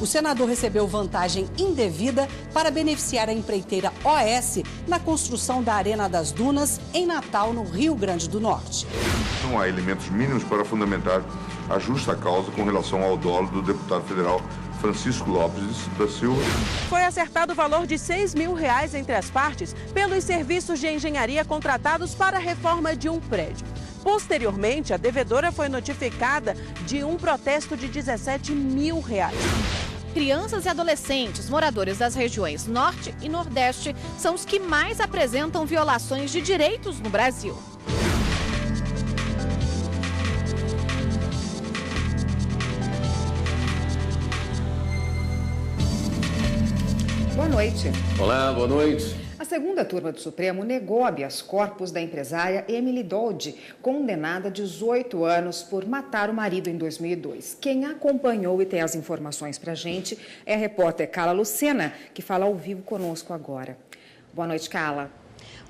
O senador recebeu vantagem indevida para beneficiar a empreiteira OS na construção da Arena das Dunas, em Natal, no Rio Grande do Norte. Não há elementos mínimos para fundamentar a justa causa com relação ao dolo do deputado federal Francisco Lopes da Silva. Foi acertado o valor de R$6 mil entre as partes pelos serviços de engenharia contratados para a reforma de um prédio. Posteriormente, a devedora foi notificada de um protesto de R$17 mil. Crianças e adolescentes moradores das regiões Norte e Nordeste são os que mais apresentam violações de direitos no Brasil. Boa noite. Olá, boa noite. A segunda turma do Supremo negou habeas corpus da empresária Emily Dodd, condenada a 18 anos por matar o marido em 2002. Quem acompanhou e tem as informações para a gente é a repórter Carla Lucena, que fala ao vivo conosco agora. Boa noite, Carla.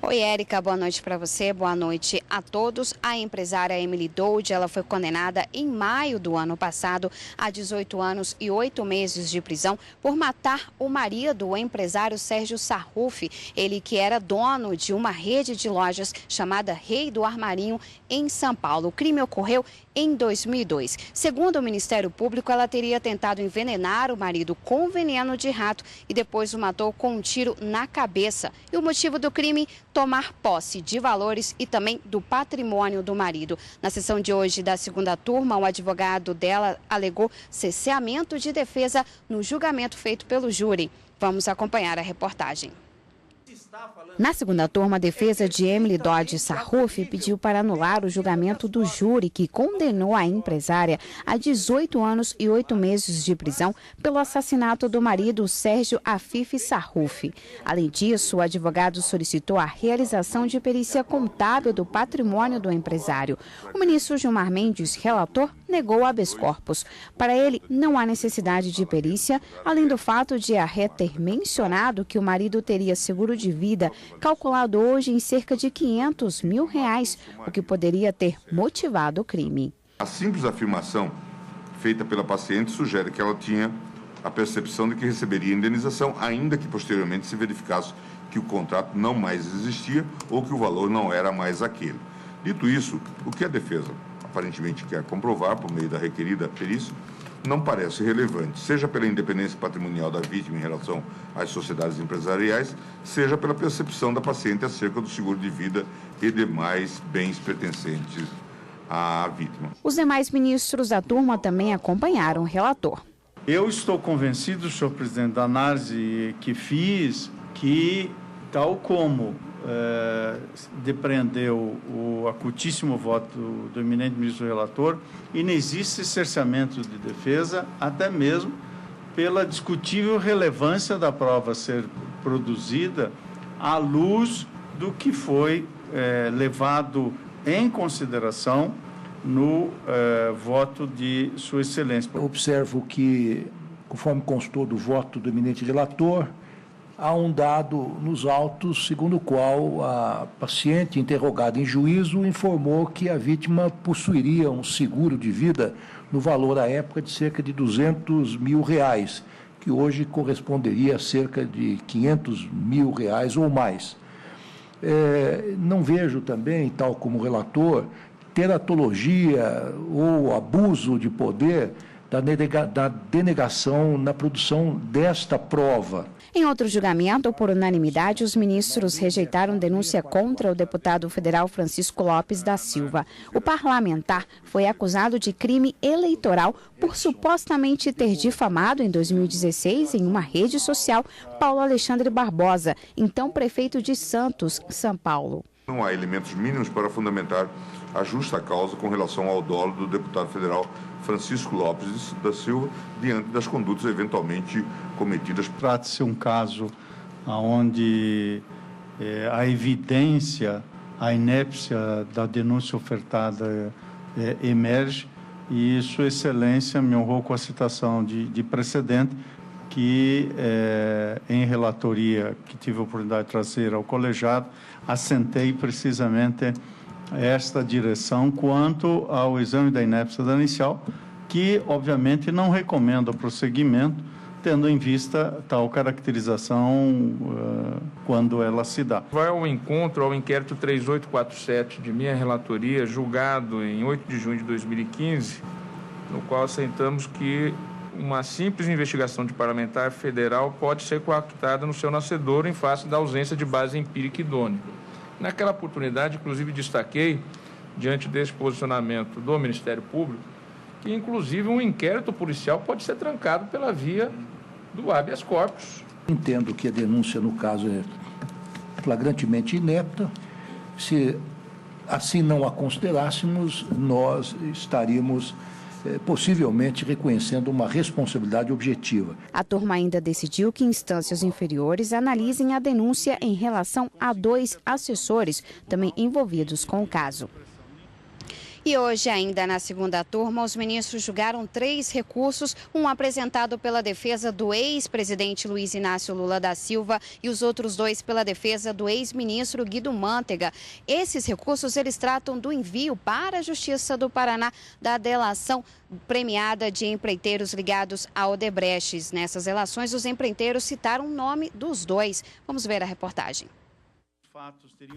Oi, Érica, boa noite para você, boa noite a todos. A empresária Emily Dodd, ela foi condenada em maio do ano passado a 18 anos e 8 meses de prisão por matar o marido, o empresário Sérgio Sarruf, ele que era dono de uma rede de lojas chamada Rei do Armarinho em São Paulo. O crime ocorreu em 2002. Segundo o Ministério Público, ela teria tentado envenenar o marido com veneno de rato e depois o matou com um tiro na cabeça. E o motivo do crime? Tomar posse de valores e também do patrimônio do marido. Na sessão de hoje da segunda turma, o advogado dela alegou cesseamento de defesa no julgamento feito pelo júri. Vamos acompanhar a reportagem. Na segunda turma, a defesa de Emily Dodd Sarruf pediu para anular o julgamento do júri que condenou a empresária a 18 anos e 8 meses de prisão pelo assassinato do marido Sérgio Afif Sarruf. Além disso, o advogado solicitou a realização de perícia contábil do patrimônio do empresário. O ministro Gilmar Mendes, relator, negou o habeas corpus. Para ele, não há necessidade de perícia, além do fato de a ré ter mencionado que o marido teria seguro de vida calculado hoje em cerca de R$500 mil, o que poderia ter motivado o crime. A simples afirmação feita pela paciente sugere que ela tinha a percepção de que receberia indenização, ainda que posteriormente se verificasse que o contrato não mais existia ou que o valor não era mais aquele. Dito isso, o que a defesa aparentemente quer comprovar por meio da requerida perícia não parece relevante, seja pela independência patrimonial da vítima em relação às sociedades empresariais, seja pela percepção da paciente acerca do seguro de vida e demais bens pertencentes à vítima. Os demais ministros da turma também acompanharam o relator. Eu estou convencido, senhor presidente, da análise que fiz, que tal como depreendeu o acutíssimo voto do eminente ministro relator, inexiste cerceamento de defesa, até mesmo pela discutível relevância da prova ser produzida à luz do que foi levado em consideração no voto de Sua Excelência. Eu observo que, conforme constou do voto do eminente relator, há um dado nos autos segundo o qual a paciente interrogada em juízo informou que a vítima possuiria um seguro de vida no valor à época de cerca de R$200 mil, que hoje corresponderia a cerca de R$500 mil ou mais. Não vejo também, tal como relator, teratologia ou abuso de poder da denegação na produção desta prova. Em outro julgamento, por unanimidade, os ministros rejeitaram denúncia contra o deputado federal Francisco Lopes da Silva. O parlamentar foi acusado de crime eleitoral por supostamente ter difamado em 2016, em uma rede social, Paulo Alexandre Barbosa, então prefeito de Santos, São Paulo. Não há elementos mínimos para fundamentar a justa causa com relação ao dolo do deputado federal Francisco Lopes da Silva, diante das condutas eventualmente cometidas. Trata-se de um caso onde a evidência, a inépcia da denúncia ofertada emerge, e Sua Excelência me honrou com a citação de precedente que, em relatoria que tive a oportunidade de trazer ao colegiado, assentei precisamente esta direção quanto ao exame da inépcia inicial, que obviamente não recomenda prosseguimento tendo em vista tal caracterização quando ela se dá. Vai ao encontro ao inquérito 3847 de minha relatoria, julgado em 8 de junho de 2015, no qual assentamos que uma simples investigação de parlamentar federal pode ser coactada no seu nascedouro em face da ausência de base empírica idônea. Naquela oportunidade, inclusive, destaquei, diante desse posicionamento do Ministério Público, que, inclusive, um inquérito policial pode ser trancado pela via do habeas corpus. Entendo que a denúncia, no caso, é flagrantemente inepta. Se assim não a considerássemos, nós estaríamos possivelmente reconhecendo uma responsabilidade objetiva. A turma ainda decidiu que instâncias inferiores analisem a denúncia em relação a 2 assessores também envolvidos com o caso. E hoje, ainda na segunda turma, os ministros julgaram 3 recursos, um apresentado pela defesa do ex-presidente Luiz Inácio Lula da Silva e os outros 2 pela defesa do ex-ministro Guido Mantega. Esses recursos, eles tratam do envio para a Justiça do Paraná da delação premiada de empreiteiros ligados a Odebrecht. Nessas relações, os empreiteiros citaram o nome dos 2. Vamos ver a reportagem.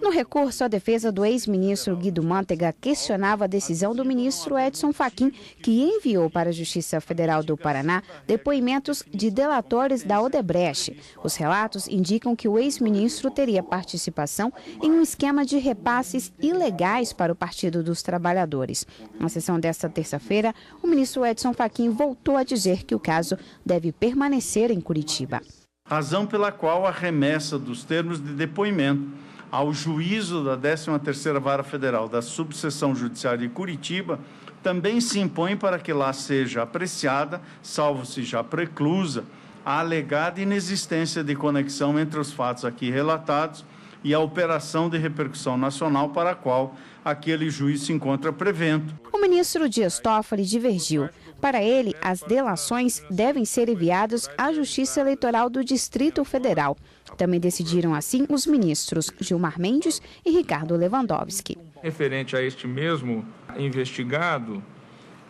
No recurso, a defesa do ex-ministro Guido Mantega questionava a decisão do ministro Edson Fachin, que enviou para a Justiça Federal do Paraná depoimentos de delatores da Odebrecht. Os relatos indicam que o ex-ministro teria participação em um esquema de repasses ilegais para o Partido dos Trabalhadores. Na sessão desta terça-feira, o ministro Edson Fachin voltou a dizer que o caso deve permanecer em Curitiba. Razão pela qual a remessa dos termos de depoimento ao juízo da 13ª Vara Federal da Subseção Judiciária de Curitiba também se impõe para que lá seja apreciada, salvo se já preclusa, a alegada inexistência de conexão entre os fatos aqui relatados e a operação de repercussão nacional para a qual aquele juiz se encontra prevento. O ministro Dias Toffoli divergiu. Para ele, as delações devem ser enviadas à Justiça Eleitoral do Distrito Federal. Também decidiram assim os ministros Gilmar Mendes e Ricardo Lewandowski. Referente a este mesmo investigado,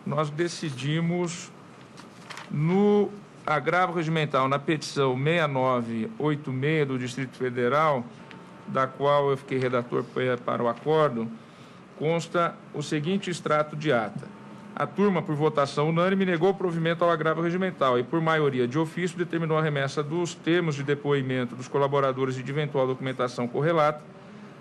nós decidimos no agravo regimental, na petição 6986 do Distrito Federal, da qual eu fiquei redator para o acordo, consta o seguinte extrato de ata. A turma, por votação unânime, negou o provimento ao agravo regimental e, por maioria de ofício, determinou a remessa dos termos de depoimento dos colaboradores e de eventual documentação correlata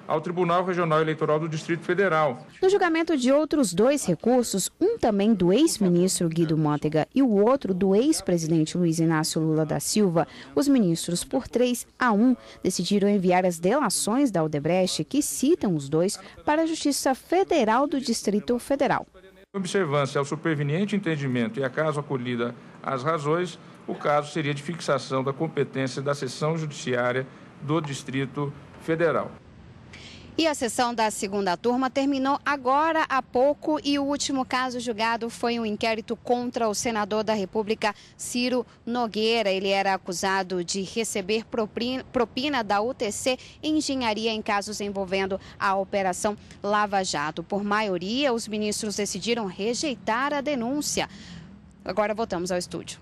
ao Tribunal Regional Eleitoral do Distrito Federal. No julgamento de outros 2 recursos, um também do ex-ministro Guido Mantega e o outro do ex-presidente Luiz Inácio Lula da Silva, os ministros, por 3-1, decidiram enviar as delações da Odebrecht, que citam os 2, para a Justiça Federal do Distrito Federal. Em observância ao superveniente entendimento e acaso acolhida as razões, o caso seria de fixação da competência da Seção Judiciária do Distrito Federal. E a sessão da segunda turma terminou agora há pouco e o último caso julgado foi um inquérito contra o senador da República, Ciro Nogueira. Ele era acusado de receber propina da UTC Engenharia em casos envolvendo a Operação Lava Jato. Por maioria, os ministros decidiram rejeitar a denúncia. Agora voltamos ao estúdio.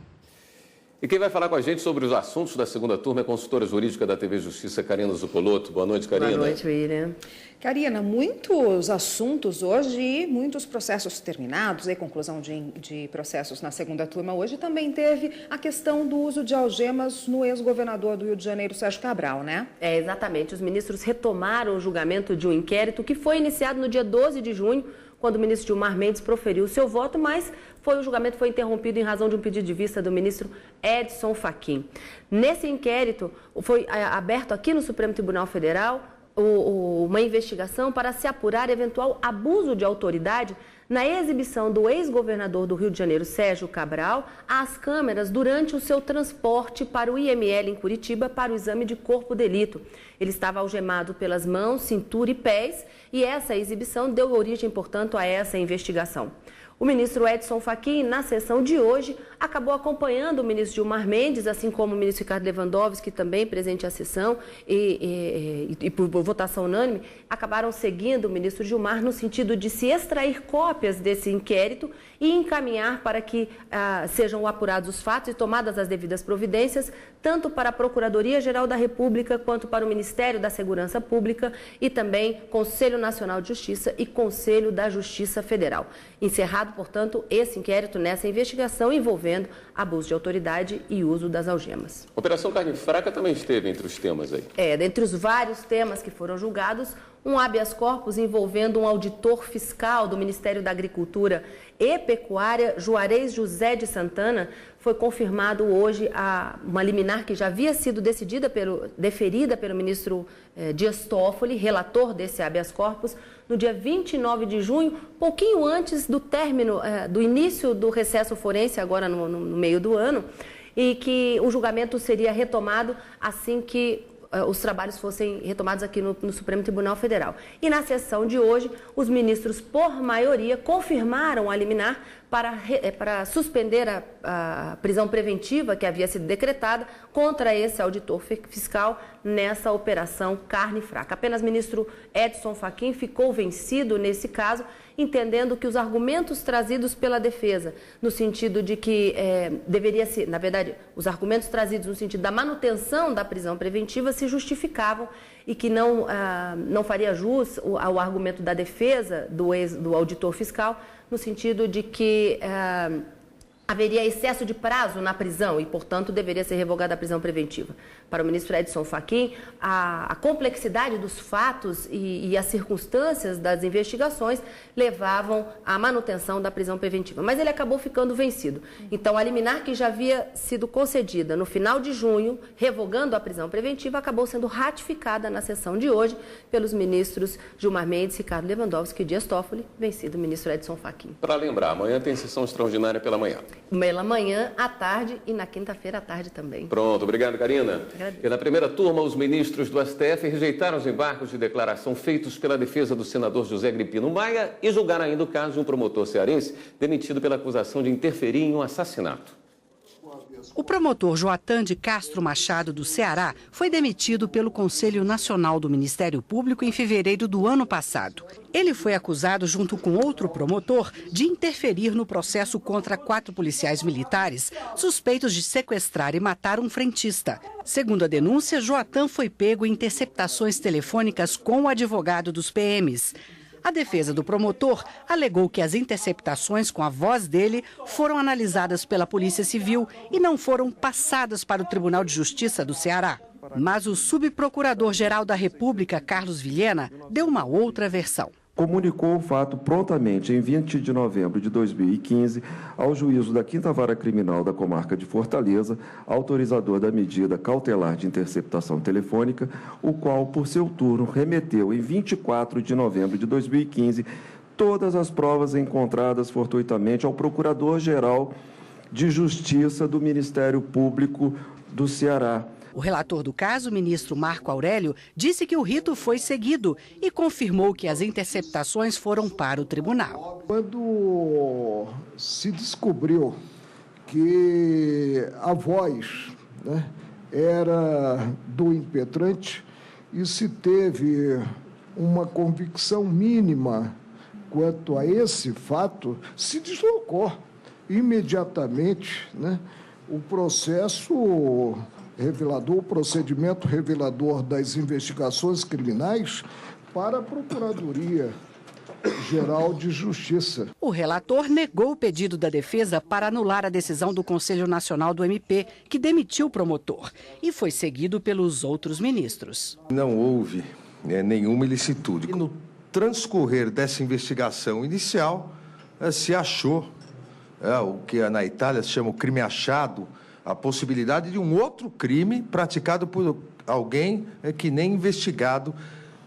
E quem vai falar com a gente sobre os assuntos da segunda turma é a consultora jurídica da TV Justiça, Karina Zuccolotto. Boa noite, Karina. Boa noite, William. Karina, muitos assuntos hoje e muitos processos terminados, conclusão de processos na segunda turma hoje. Também teve a questão do uso de algemas no ex-governador do Rio de Janeiro, Sérgio Cabral, né? Exatamente. Os ministros retomaram o julgamento de um inquérito que foi iniciado no dia 12 de junho, quando o ministro Gilmar Mendes proferiu o seu voto, mas o julgamento foi interrompido em razão de um pedido de vista do ministro Edson Fachin. Nesse inquérito, foi aberto aqui no Supremo Tribunal Federal uma investigação para se apurar eventual abuso de autoridade na exibição do ex-governador do Rio de Janeiro, Sérgio Cabral, às câmeras durante o seu transporte para o IML em Curitiba para o exame de corpo de delito. Ele estava algemado pelas mãos, cintura e pés e essa exibição deu origem, portanto, a essa investigação. O ministro Edson Fachin, na sessão de hoje, acabou acompanhando o ministro Gilmar Mendes, assim como o ministro Ricardo Lewandowski, também presente à sessão, e por votação unânime, acabaram seguindo o ministro Gilmar no sentido de se extrair cópias desse inquérito e encaminhar para que sejam apurados os fatos e tomadas as devidas providências, tanto para a Procuradoria-Geral da República, quanto para o Ministério da Segurança Pública e também Conselho Nacional de Justiça e Conselho da Justiça Federal. Encerrado, portanto, esse inquérito nessa investigação envolvendo abuso de autoridade e uso das algemas. Operação Carne Fraca também esteve entre os temas aí. Dentre os vários temas que foram julgados, um habeas corpus envolvendo um auditor fiscal do Ministério da Agricultura e Pecuária, Juarez José de Santana, foi confirmado hoje uma liminar que já havia sido deferida pelo ministro Dias Toffoli, relator desse habeas corpus, no dia 29 de junho, pouquinho antes do término, do início do recesso forense, agora no meio do ano, e que o julgamento seria retomado assim que os trabalhos fossem retomados aqui no Supremo Tribunal Federal. E na sessão de hoje, os ministros, por maioria, confirmaram a liminar para suspender a prisão preventiva que havia sido decretada contra esse auditor fiscal nessa operação Carne Fraca. Apenas o ministro Edson Fachin ficou vencido nesse caso, entendendo que os argumentos trazidos pela defesa, no sentido de que na verdade, os argumentos trazidos no sentido da manutenção da prisão preventiva se justificavam e que não faria jus ao argumento da defesa do auditor fiscal, no sentido de que haveria excesso de prazo na prisão e, portanto, deveria ser revogada a prisão preventiva. Para o ministro Edson Fachin, a complexidade dos fatos e as circunstâncias das investigações levavam à manutenção da prisão preventiva. Mas ele acabou ficando vencido. Então, a liminar que já havia sido concedida no final de junho, revogando a prisão preventiva, acabou sendo ratificada na sessão de hoje pelos ministros Gilmar Mendes, Ricardo Lewandowski e Dias Toffoli, vencido o ministro Edson Fachin. Para lembrar, amanhã tem sessão extraordinária pela manhã. Pela manhã, à tarde e na quinta-feira à tarde também. Pronto, obrigado, Karina. Agradeço. E na primeira turma, os ministros do STF rejeitaram os embargos de declaração feitos pela defesa do senador José Agripino Maia e julgaram ainda o caso de um promotor cearense demitido pela acusação de interferir em um assassinato. O promotor Joatan de Castro Machado, do Ceará, foi demitido pelo Conselho Nacional do Ministério Público em fevereiro do ano passado. Ele foi acusado, junto com outro promotor, de interferir no processo contra 4 policiais militares suspeitos de sequestrar e matar um frentista. Segundo a denúncia, Joatan foi pego em interceptações telefônicas com o advogado dos PMs. A defesa do promotor alegou que as interceptações com a voz dele foram analisadas pela Polícia Civil e não foram passadas para o Tribunal de Justiça do Ceará. Mas o subprocurador-geral da República, Carlos Vilhena, deu uma outra versão. Comunicou o fato prontamente em 20 de novembro de 2015 ao juízo da 5ª Vara Criminal da Comarca de Fortaleza, autorizador da medida cautelar de interceptação telefônica, o qual, por seu turno, remeteu em 24 de novembro de 2015 todas as provas encontradas fortuitamente ao Procurador-Geral de Justiça do Ministério Público do Ceará. O relator do caso, o ministro Marco Aurélio, disse que o rito foi seguido e confirmou que as interceptações foram para o tribunal. Quando se descobriu que a voz era do impetrante e se teve uma convicção mínima quanto a esse fato, se deslocou imediatamente o processo revelador, o procedimento revelador das investigações criminais para a Procuradoria-Geral de Justiça. O relator negou o pedido da defesa para anular a decisão do Conselho Nacional do MP, que demitiu o promotor, e foi seguido pelos outros ministros. Não houve nenhuma ilicitude. E no transcorrer dessa investigação inicial, se achou o que na Itália se chama o crime achado, a possibilidade de um outro crime praticado por alguém que nem investigado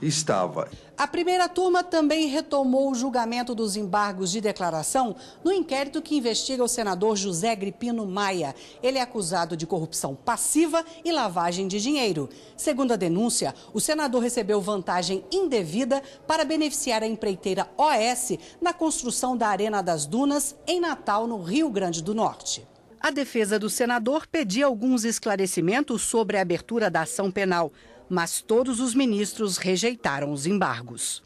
estava. A primeira turma também retomou o julgamento dos embargos de declaração no inquérito que investiga o senador José Agripino Maia. Ele é acusado de corrupção passiva e lavagem de dinheiro. Segundo a denúncia, o senador recebeu vantagem indevida para beneficiar a empreiteira OS na construção da Arena das Dunas, em Natal, no Rio Grande do Norte. A defesa do senador pedia alguns esclarecimentos sobre a abertura da ação penal, mas todos os ministros rejeitaram os embargos.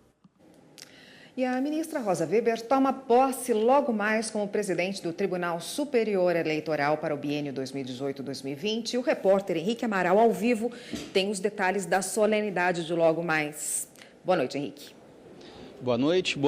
E a ministra Rosa Weber toma posse logo mais como presidente do Tribunal Superior Eleitoral para o biênio 2018-2020. O repórter Henrique Amaral, ao vivo, tem os detalhes da solenidade de logo mais. Boa noite, Henrique. Boa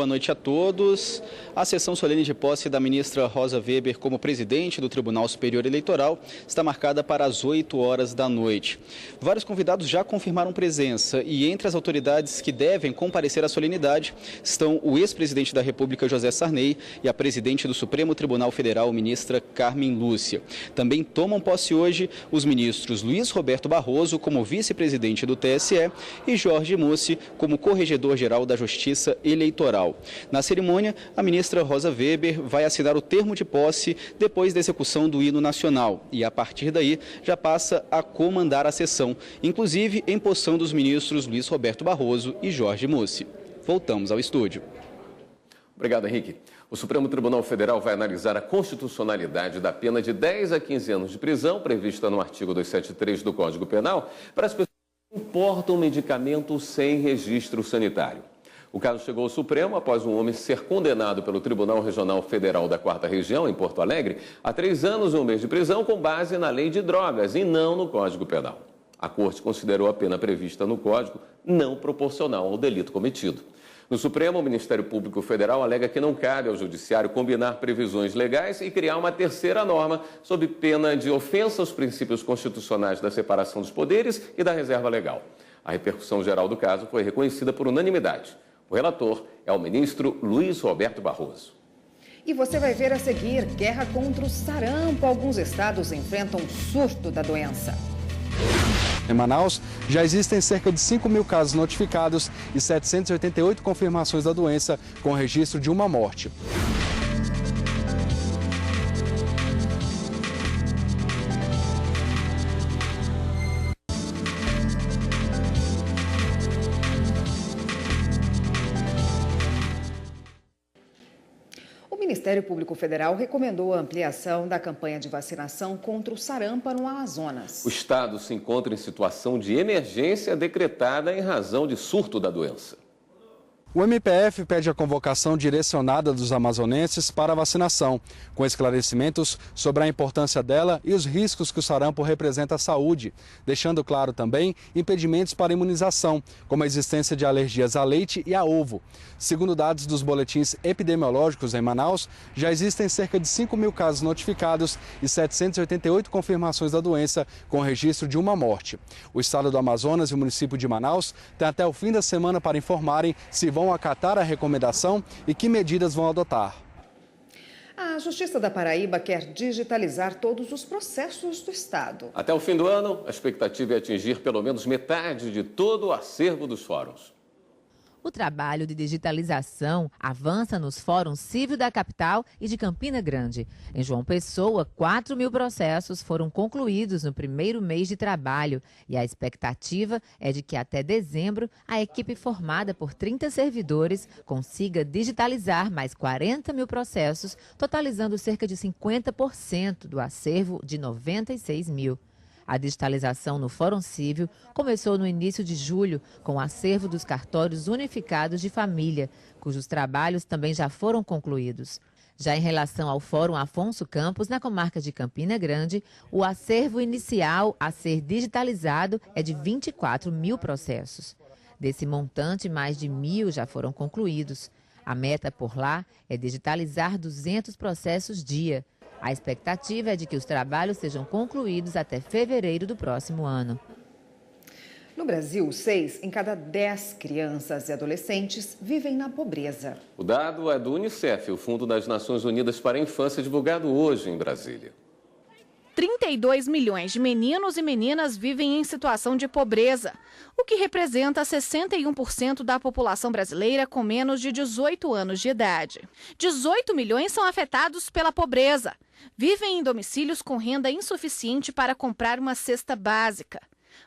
noite a todos. A sessão solene de posse da ministra Rosa Weber como presidente do Tribunal Superior Eleitoral está marcada para as 8 horas da noite. Vários convidados já confirmaram presença e entre as autoridades que devem comparecer à solenidade estão o ex-presidente da República, José Sarney, e a presidente do Supremo Tribunal Federal, ministra Carmen Lúcia. Também tomam posse hoje os ministros Luiz Roberto Barroso como vice-presidente do TSE e Jorge Mussi como corregedor-geral da Justiça Eleitoral. Na cerimônia, a ministra Rosa Weber vai assinar o termo de posse depois da execução do hino nacional e, a partir daí, já passa a comandar a sessão, inclusive empossando os ministros Luiz Roberto Barroso e Jorge Mussi. Voltamos ao estúdio. Obrigado, Henrique. O Supremo Tribunal Federal vai analisar a constitucionalidade da pena de 10 a 15 anos de prisão, prevista no artigo 273 do Código Penal, para as pessoas que importam medicamento sem registro sanitário. O caso chegou ao Supremo após um homem ser condenado pelo Tribunal Regional Federal da 4ª Região, em Porto Alegre, a 3 anos e 1 mês de prisão com base na lei de drogas e não no Código Penal. A Corte considerou a pena prevista no Código não proporcional ao delito cometido. No Supremo, o Ministério Público Federal alega que não cabe ao Judiciário combinar previsões legais e criar uma terceira norma sob pena de ofensa aos princípios constitucionais da separação dos poderes e da reserva legal. A repercussão geral do caso foi reconhecida por unanimidade. O relator é o ministro Luiz Roberto Barroso. E você vai ver a seguir: guerra contra o sarampo. Alguns estados enfrentam surto da doença. Em Manaus, já existem cerca de 5 mil casos notificados e 788 confirmações da doença, com registro de uma morte. O Ministério Público Federal recomendou a ampliação da campanha de vacinação contra o sarampo no Amazonas. O estado se encontra em situação de emergência decretada em razão de surto da doença. O MPF pede a convocação direcionada dos amazonenses para a vacinação, com esclarecimentos sobre a importância dela e os riscos que o sarampo representa à saúde, deixando claro também impedimentos para a imunização, como a existência de alergias a leite e a ovo. Segundo dados dos boletins epidemiológicos em Manaus, já existem cerca de 5 mil casos notificados e 788 confirmações da doença, com registro de uma morte. O estado do Amazonas e o município de Manaus têm até o fim da semana para informarem se vão acatar a recomendação e que medidas vão adotar. A Justiça da Paraíba quer digitalizar todos os processos do estado. Até o fim do ano, a expectativa é atingir pelo menos metade de todo o acervo dos fóruns. O trabalho de digitalização avança nos fóruns cívil da capital e de Campina Grande. Em João Pessoa, 4 mil processos foram concluídos no primeiro mês de trabalho e a expectativa é de que até dezembro a equipe formada por 30 servidores consiga digitalizar mais 40 mil processos, totalizando cerca de 50% do acervo de 96 mil. A digitalização no Fórum Cívil começou no início de julho, com o acervo dos cartórios unificados de família, cujos trabalhos também já foram concluídos. Já em relação ao Fórum Afonso Campos, na comarca de Campina Grande, o acervo inicial a ser digitalizado é de 24 mil processos. Desse montante, mais de 1.000 já foram concluídos. A meta por lá é digitalizar 200 processos dia. A expectativa é de que os trabalhos sejam concluídos até fevereiro do próximo ano. No Brasil, 6 em cada 10 crianças e adolescentes vivem na pobreza. O dado é do Unicef, o Fundo das Nações Unidas para a Infância, divulgado hoje em Brasília. 32 milhões de meninos e meninas vivem em situação de pobreza, o que representa 61% da população brasileira com menos de 18 anos de idade. 18 milhões são afetados pela pobreza. Vivem em domicílios com renda insuficiente para comprar uma cesta básica.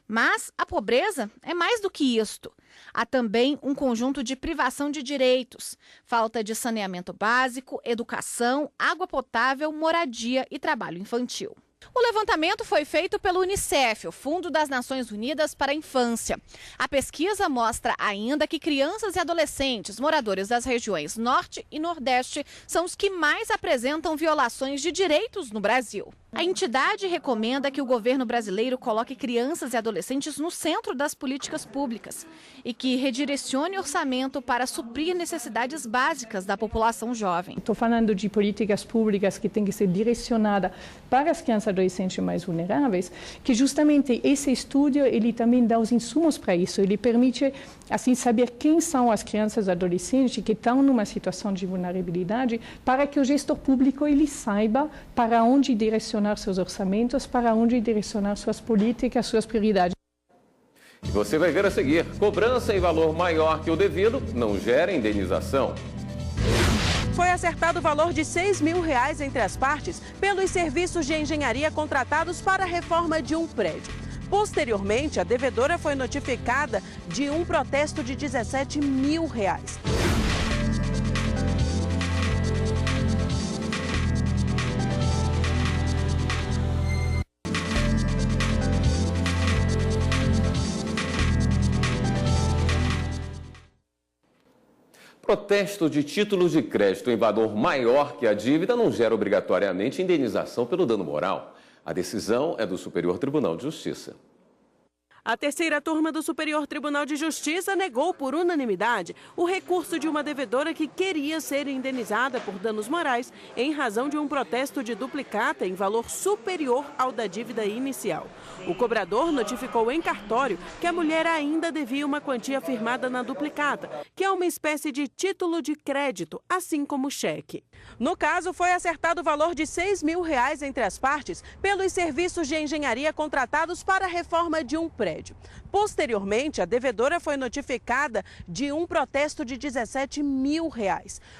Mas a pobreza é mais do que isto. Há também um conjunto de privação de direitos, falta de saneamento básico, educação, água potável, moradia e trabalho infantil. O levantamento foi feito pelo Unicef, o Fundo das Nações Unidas para a Infância. A pesquisa mostra ainda que crianças e adolescentes moradores das regiões Norte e Nordeste são os que mais apresentam violações de direitos no Brasil. A entidade recomenda que o governo brasileiro coloque crianças e adolescentes no centro das políticas públicas e que redirecione orçamento para suprir necessidades básicas da população jovem. Estou falando de políticas públicas que têm que ser direcionadas para as crianças e adolescentes mais vulneráveis, que justamente esse estudo ele também dá os insumos para isso. Ele permite assim saber quem são as crianças e adolescentes que estão numa situação de vulnerabilidade, para que o gestor público ele saiba para onde direcionar seus orçamentos, para onde direcionar suas políticas, suas prioridades. E você vai ver a seguir: cobrança em valor maior que o devido não gera indenização. Foi acertado o valor de R$6 mil entre as partes pelos serviços de engenharia contratados para a reforma de um prédio. Posteriormente, a devedora foi notificada de um protesto de R$17 mil. Protesto de títulos de crédito em valor maior que a dívida não gera obrigatoriamente indenização pelo dano moral. A decisão é do Superior Tribunal de Justiça. A terceira turma do Superior Tribunal de Justiça negou por unanimidade o recurso de uma devedora que queria ser indenizada por danos morais em razão de um protesto de duplicata em valor superior ao da dívida inicial. O cobrador notificou em cartório que a mulher ainda devia uma quantia firmada na duplicata, que é uma espécie de título de crédito, assim como cheque. No caso, foi acertado o valor de R$6 mil entre as partes pelos serviços de engenharia contratados para a reforma de um prédio. Posteriormente, a devedora foi notificada de um protesto de R$17 mil.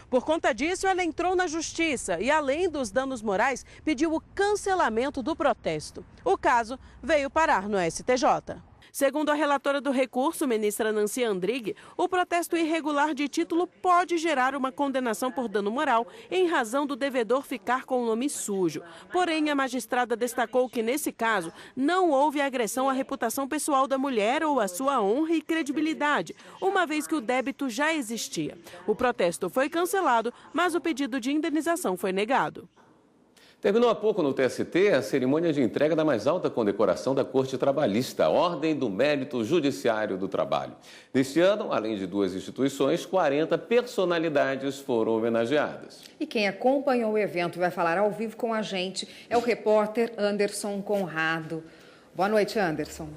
Por conta disso, ela entrou na justiça e, além dos danos morais, pediu o cancelamento do protesto. O caso veio parar no STJ. Segundo a relatora do recurso, ministra Nancy Andrighi, o protesto irregular de título pode gerar uma condenação por dano moral em razão do devedor ficar com o nome sujo. Porém, a magistrada destacou que, nesse caso, não houve agressão à reputação pessoal da mulher ou à sua honra e credibilidade, uma vez que o débito já existia. O protesto foi cancelado, mas o pedido de indenização foi negado. Terminou há pouco no TST a cerimônia de entrega da mais alta condecoração da Corte Trabalhista, a Ordem do Mérito Judiciário do Trabalho. Neste ano, além de 2 instituições, 40 personalidades foram homenageadas. E quem acompanhou o evento e vai falar ao vivo com a gente é o repórter Anderson Conrado. Boa noite, Anderson.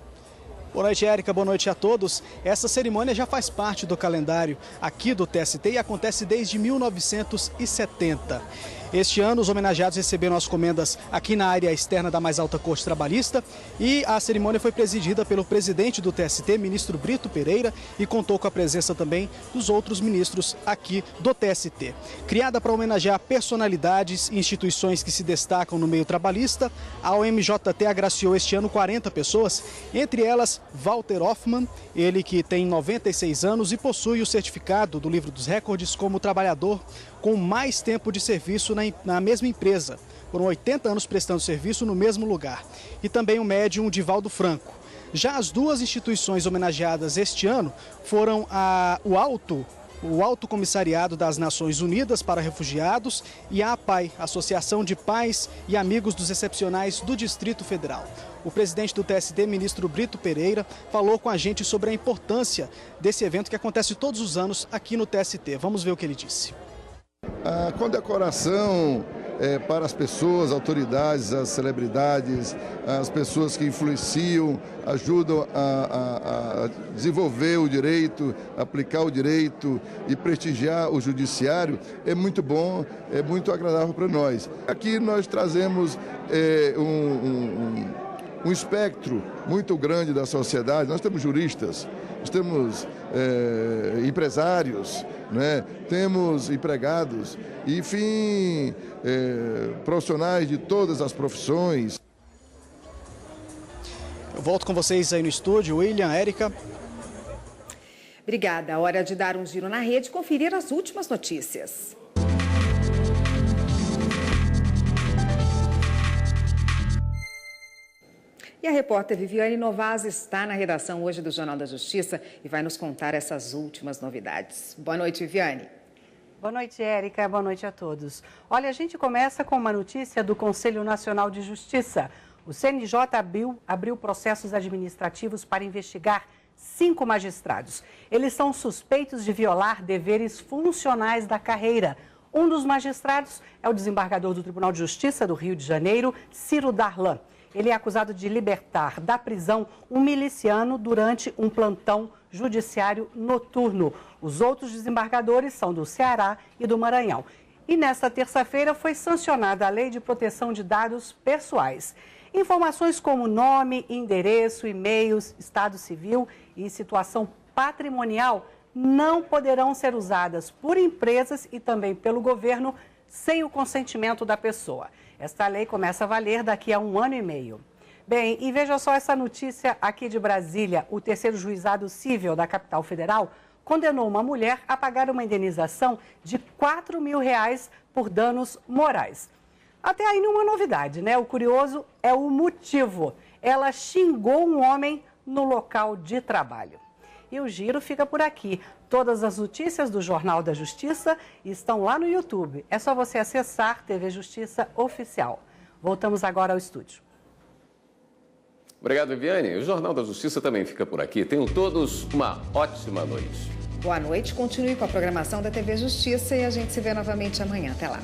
Boa noite, Érica. Boa noite a todos. Essa cerimônia já faz parte do calendário aqui do TST e acontece desde 1970. Este ano, os homenageados receberam as comendas aqui na área externa da mais alta Corte Trabalhista e a cerimônia foi presidida pelo presidente do TST, ministro Brito Pereira, e contou com a presença também dos outros ministros aqui do TST. Criada para homenagear personalidades e instituições que se destacam no meio trabalhista, a OMJT agraciou este ano 40 pessoas, entre elas Walter Hoffmann, ele que tem 96 anos e possui o certificado do Livro dos Recordes como trabalhador com mais tempo de serviço na mesma empresa. Foram 80 anos prestando serviço no mesmo lugar. E também o médium Divaldo Franco. Já as 2 instituições homenageadas este ano foram o Alto Comissariado das Nações Unidas para Refugiados e a APAI, Associação de Pais e Amigos dos Excepcionais do Distrito Federal. O presidente do TST, ministro Brito Pereira, falou com a gente sobre a importância desse evento que acontece todos os anos aqui no TST. Vamos ver o que ele disse. A condecoração para as pessoas, autoridades, as celebridades, as pessoas que influenciam, ajudam a desenvolver o direito, aplicar o direito e prestigiar o judiciário, é muito bom, é muito agradável para nós. Aqui nós trazemos um espectro muito grande da sociedade. Nós temos juristas, nós temos empresários, né? Temos empregados, enfim, profissionais de todas as profissões. Eu volto com vocês aí no estúdio, William, Érica. Obrigada. Hora de dar um giro na rede e conferir as últimas notícias. E a repórter Viviane Novas está na redação hoje do Jornal da Justiça e vai nos contar essas últimas novidades. Boa noite, Viviane. Boa noite, Érica. Boa noite a todos. Olha, a gente começa com uma notícia do Conselho Nacional de Justiça. O CNJ abriu processos administrativos para investigar 5 magistrados. Eles são suspeitos de violar deveres funcionais da carreira. Um dos magistrados é o desembargador do Tribunal de Justiça do Rio de Janeiro, Ciro Darlan. Ele é acusado de libertar da prisão um miliciano durante um plantão judiciário noturno. Os outros desembargadores são do Ceará e do Maranhão. E nesta terça-feira foi sancionada a Lei de Proteção de Dados Pessoais. Informações como nome, endereço, e-mails, estado civil e situação patrimonial não poderão ser usadas por empresas e também pelo governo sem o consentimento da pessoa. Esta lei começa a valer daqui a 1 ano e meio. Bem, e veja só essa notícia aqui de Brasília. O terceiro juizado civil da capital federal condenou uma mulher a pagar uma indenização de R$4 mil por danos morais. Até aí nenhuma novidade, né? O curioso é o motivo. Ela xingou um homem no local de trabalho. E o giro fica por aqui. Todas as notícias do Jornal da Justiça estão lá no YouTube. É só você acessar TV Justiça Oficial. Voltamos agora ao estúdio. Obrigado, Viviane. O Jornal da Justiça também fica por aqui. Tenham todos uma ótima noite. Boa noite. Continue com a programação da TV Justiça e a gente se vê novamente amanhã. Até lá.